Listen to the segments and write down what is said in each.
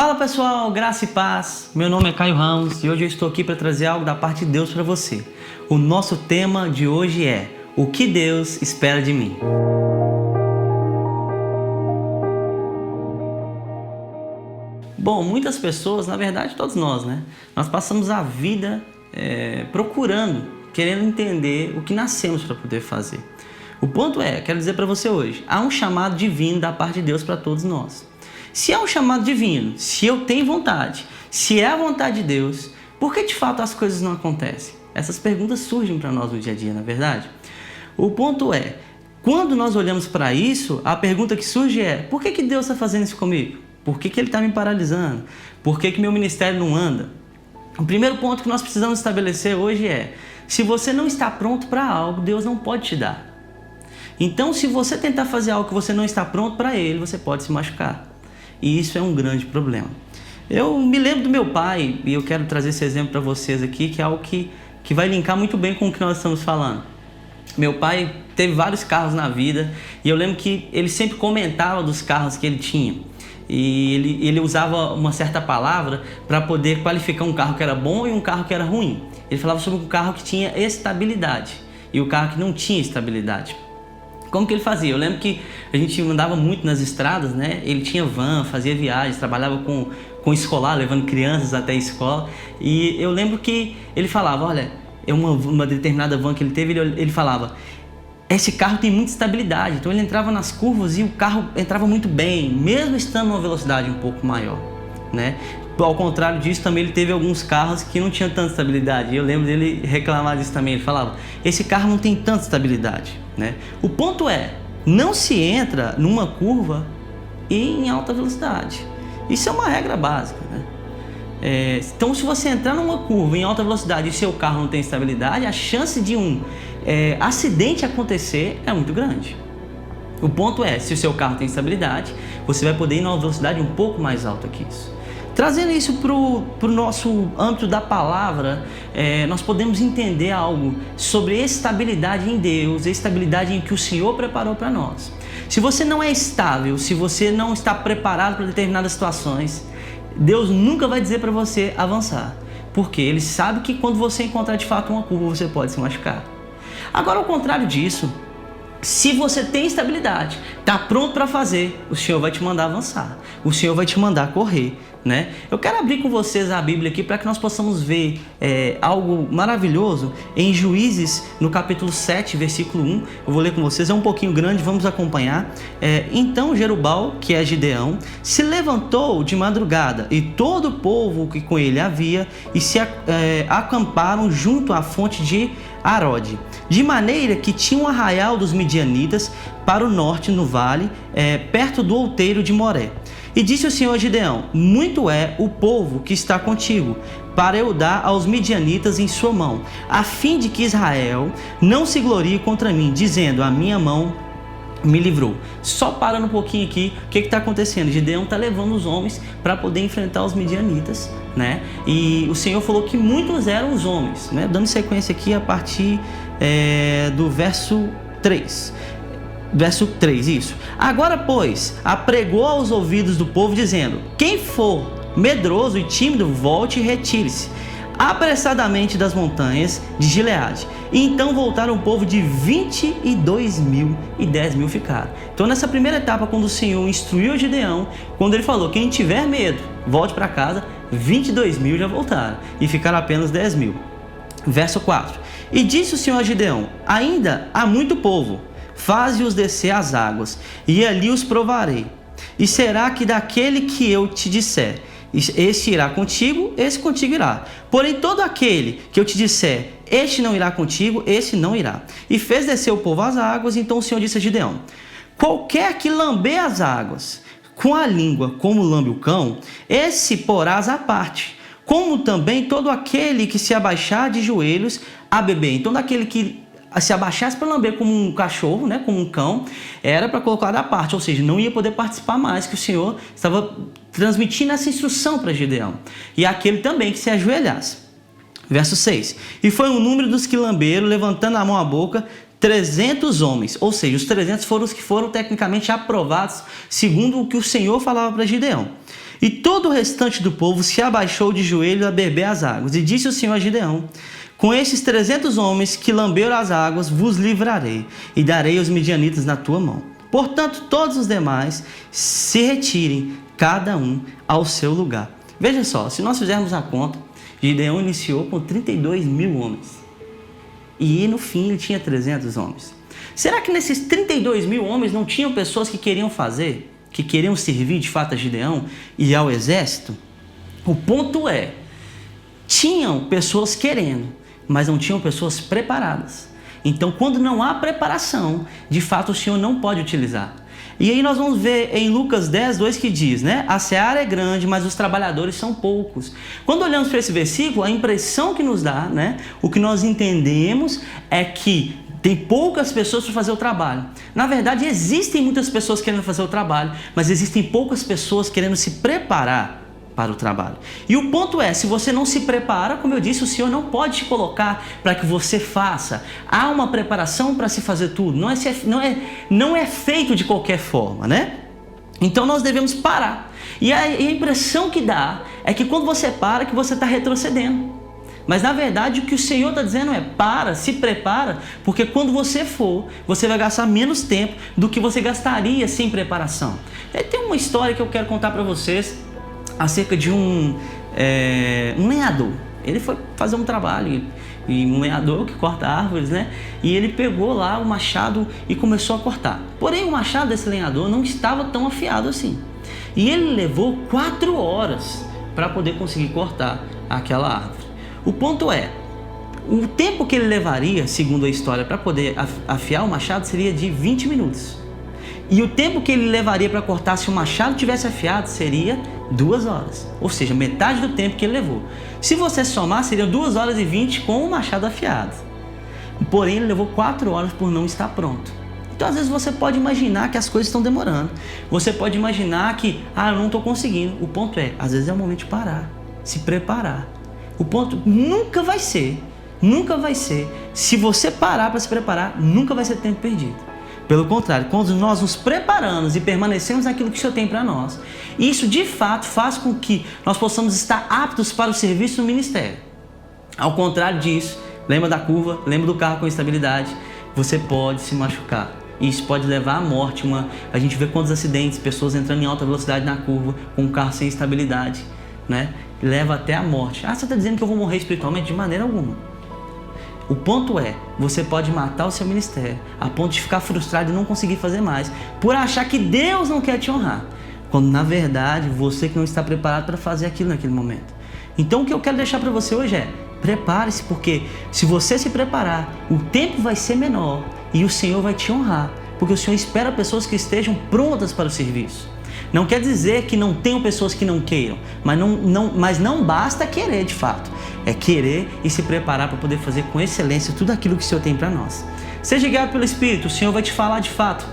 Fala pessoal, graça e paz, meu nome é Caio Ramos e hoje eu estou aqui para trazer algo da parte de Deus para você. O nosso tema de hoje é: o que Deus espera de mim? Bom, muitas pessoas, na verdade todos nós, nós passamos a vida procurando, querendo entender o que nascemos para poder fazer. O ponto é, quero dizer para você hoje, há um chamado divino da parte de Deus para todos nós. Se é um chamado divino, se eu tenho vontade, se é a vontade de Deus, por que de fato as coisas não acontecem? Essas perguntas surgem para nós no dia a dia, não é verdade? O ponto é, quando nós olhamos para isso, a pergunta que surge é: por que Deus está fazendo isso comigo? Por que Ele está me paralisando? Por que meu ministério não anda? O primeiro ponto que nós precisamos estabelecer hoje é: se você não está pronto para algo, Deus não pode te dar. Então, se você tentar fazer algo que você não está pronto para Ele, você pode se machucar. E isso é um grande problema. Eu me lembro do meu pai, e eu quero trazer esse exemplo para vocês aqui, que é algo que vai linkar muito bem com o que nós estamos falando. Meu pai teve vários carros na vida, e eu lembro que ele sempre comentava dos carros que ele tinha. E ele usava uma certa palavra para poder qualificar um carro que era bom e um carro que era ruim. Ele falava sobre um carro que tinha estabilidade e o carro que não tinha estabilidade. Como que ele fazia? Eu lembro que a gente andava muito nas estradas, Ele tinha van, fazia viagens, trabalhava com escolar, levando crianças até a escola. E eu lembro que ele falava, olha, uma determinada van que ele teve, ele falava: esse carro tem muita estabilidade. Então ele entrava nas curvas e o carro entrava muito bem, mesmo estando numa velocidade um pouco maior, Ao contrário disso, também ele teve alguns carros que não tinham tanta estabilidade. Eu lembro dele reclamar disso também. Ele falava: esse carro não tem tanta estabilidade, O ponto é, não se entra numa curva em alta velocidade. Isso é uma regra básica, Então, se você entrar numa curva em alta velocidade e seu carro não tem estabilidade, a chance de um acidente acontecer é muito grande. O ponto é, se o seu carro tem estabilidade, você vai poder ir numa velocidade um pouco mais alta que isso. Trazendo isso para o nosso âmbito da palavra, nós podemos entender algo sobre estabilidade em Deus, estabilidade em que o Senhor preparou para nós. Se você não é estável, se você não está preparado para determinadas situações, Deus nunca vai dizer para você avançar, porque Ele sabe que quando você encontrar de fato uma curva, você pode se machucar. Agora, ao contrário disso, se você tem estabilidade, está pronto para fazer, o Senhor vai te mandar avançar, o Senhor vai te mandar correr, Eu quero abrir com vocês a Bíblia aqui para que nós possamos ver algo maravilhoso em Juízes, no capítulo 7, versículo 1. Eu vou ler com vocês, é um pouquinho grande, vamos acompanhar. Então Jerubal, que é Gideão, se levantou de madrugada, e todo o povo que com ele havia, e se acamparam junto à fonte de Arode, de maneira que tinha um arraial dos midianitas para o norte no vale, perto do outeiro de Moré. E disse o Senhor a Gideão: muito é o povo que está contigo, para eu dar aos midianitas em sua mão, a fim de que Israel não se glorie contra mim, dizendo: a minha mão me livrou. Só parando um pouquinho aqui, o que está acontecendo? Gideão está levando os homens para poder enfrentar os midianitas, E o Senhor falou que muitos eram os homens, Dando sequência aqui a partir do verso 3. Verso 3, isso. Agora, pois, apregou aos ouvidos do povo, dizendo: quem for medroso e tímido, volte e retire-se apressadamente das montanhas de Gileade. E então voltaram o povo de 22.000 e 10.000 ficaram. Então, nessa primeira etapa, quando o Senhor instruiu Gideão, quando ele falou: quem tiver medo, volte para casa, 22.000 já voltaram e ficaram apenas 10.000. Verso 4. E disse o Senhor a Gideão: ainda há muito povo, faze-os descer às águas, e ali os provarei. E será que daquele que eu te disser, este irá contigo, esse contigo irá. Porém, todo aquele que eu te disser, este não irá contigo, esse não irá. E fez descer o povo às águas. Então o Senhor disse a Gideão: qualquer que lamber as águas com a língua, como lambe o cão, esse porás à parte. Como também todo aquele que se abaixar de joelhos a beber. Então, daquele que se abaixasse para lamber como um cachorro, como um cão, era para colocar da parte, ou seja, não ia poder participar mais, que o Senhor estava transmitindo essa instrução para Gideão. E aquele também que se ajoelhasse. Verso 6. E foi o número dos que lamberam, levantando a mão à boca, 300 homens, ou seja, os 300 foram os que foram tecnicamente aprovados, segundo o que o Senhor falava para Gideão. E todo o restante do povo se abaixou de joelho a beber as águas. E disse o Senhor a Gideão: com esses 300 homens que lamberam as águas, vos livrarei, e darei os midianitas na tua mão. Portanto, todos os demais se retirem, cada um ao seu lugar. Veja só, se nós fizermos a conta, Gideão iniciou com 32 mil homens. E no fim ele tinha 300 homens. Será que nesses 32 mil homens não tinham pessoas que queriam fazer, que queriam servir de fato a Gideão e ao exército? O ponto é, tinham pessoas querendo, mas não tinham pessoas preparadas. Então, quando não há preparação, de fato o Senhor não pode utilizar. E aí nós vamos ver em Lucas 10, 2 que diz, né? A seara é grande, mas os trabalhadores são poucos. Quando olhamos para esse versículo, a impressão que nos dá, né? O que nós entendemos é que tem poucas pessoas para fazer o trabalho. Na verdade, existem muitas pessoas querendo fazer o trabalho, mas existem poucas pessoas querendo se preparar para o trabalho. E o ponto é, se você não se prepara, como eu disse, o Senhor não pode te colocar para que você faça. Há uma preparação para se fazer tudo. Não é feito de qualquer forma, né? Então nós devemos parar. E a impressão que dá é que quando você para, que você está retrocedendo. Mas na verdade o que o Senhor está dizendo é: para, se prepara, porque quando você for, você vai gastar menos tempo do que você gastaria sem preparação. Tem uma história que eu quero contar para vocês acerca de um lenhador. Ele foi fazer um trabalho, e um lenhador que corta árvores, né? E ele pegou lá o machado e começou a cortar. Porém, o machado desse lenhador não estava tão afiado assim. E ele levou 4 horas para poder conseguir cortar aquela árvore. O ponto é, o tempo que ele levaria, segundo a história, para poder afiar o machado seria de 20 minutos. E o tempo que ele levaria para cortar se o machado tivesse afiado seria 2 horas. Ou seja, metade do tempo que ele levou. Se você somar, seriam 2 horas e 20 com o machado afiado. Porém, ele levou 4 horas por não estar pronto. Então, às vezes, você pode imaginar que as coisas estão demorando. Você pode imaginar que, eu não estou conseguindo. O ponto é, às vezes é o momento de parar, se preparar. O ponto nunca vai ser, se você parar para se preparar, nunca vai ser tempo perdido. Pelo contrário, quando nós nos preparamos e permanecemos naquilo que o Senhor tem para nós, isso de fato faz com que nós possamos estar aptos para o serviço no ministério. Ao contrário disso, lembra da curva, lembra do carro com instabilidade, você pode se machucar. Isso pode levar à morte. A gente vê quantos acidentes, pessoas entrando em alta velocidade na curva com um carro sem estabilidade, né? Leva até a morte. Você está dizendo que eu vou morrer espiritualmente? De maneira alguma. O ponto é, você pode matar o seu ministério a ponto de ficar frustrado e não conseguir fazer mais, por achar que Deus não quer te honrar, quando na verdade você que não está preparado para fazer aquilo naquele momento. Então o que eu quero deixar para você hoje é, prepare-se, porque se você se preparar, o tempo vai ser menor e o Senhor vai te honrar, porque o Senhor espera pessoas que estejam prontas para o serviço. Não quer dizer que não tenham pessoas que não queiram, mas não basta querer de fato. É querer e se preparar para poder fazer com excelência tudo aquilo que o Senhor tem para nós. Seja guiado pelo Espírito, o Senhor vai te falar de fato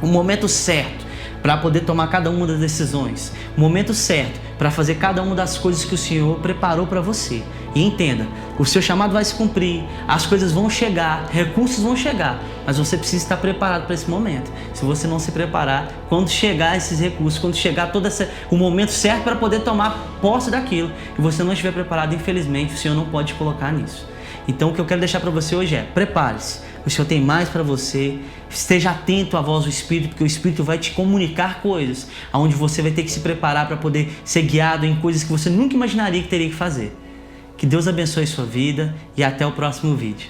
o momento certo para poder tomar cada uma das decisões, o momento certo para fazer cada uma das coisas que o Senhor preparou para você. E entenda, o seu chamado vai se cumprir, as coisas vão chegar, recursos vão chegar, mas você precisa estar preparado para esse momento. Se você não se preparar, quando chegar esses recursos, quando chegar o momento certo para poder tomar posse daquilo, e você não estiver preparado, infelizmente, o Senhor não pode te colocar nisso. Então o que eu quero deixar para você hoje é, prepare-se. O Senhor tem mais para você. Esteja atento à voz do Espírito, porque o Espírito vai te comunicar coisas onde você vai ter que se preparar para poder ser guiado em coisas que você nunca imaginaria que teria que fazer. Que Deus abençoe sua vida e até o próximo vídeo.